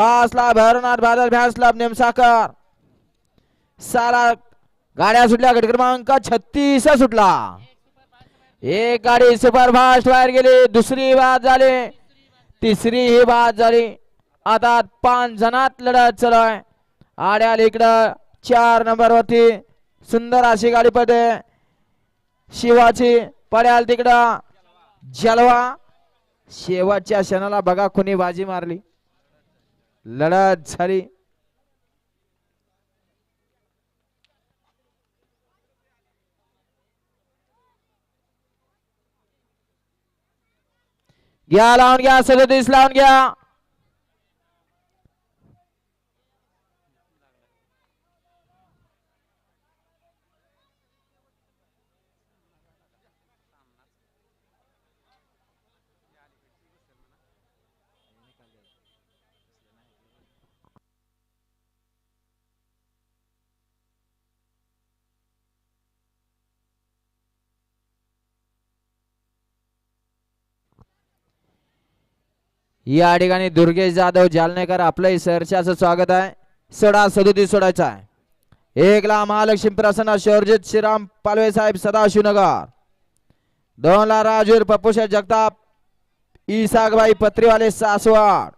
असला भैरवनाथ बादल भ्यासला नेमसाकर सारा गाड्या सुटल्या. गट क्रमांक 36 सुटला. एक गाडी सुपरफास्ट बाहेर गेली. दुसरी बाद झाली. तिसरी ही बाद झाली. आता 5 जणात लढत चालू आहे. आड्याला इकडं 4 नंबर वरती सुंदर अशी गाडी पडते शिवाची. पड्याल तिकडं जलवा. शेवटच्या क्षणाला बघा कुणी बाजी मारली. लढत झाली. घ्या लावून घ्या. 37 लावून घ्या. या ठिकाणी दुर्गेश जाधव जालनेकर आपलंही सहर्षाचं स्वागत आहे. 37 सोडायचा आहे. 1 ला महालक्ष्मी प्रसन्न शौर्जित श्रीराम पालवे साहेब सदाशिवनगर. 2 ला राजूर पप्पूशेठ जगताप इसाकबाई पत्रीवाले सासवड.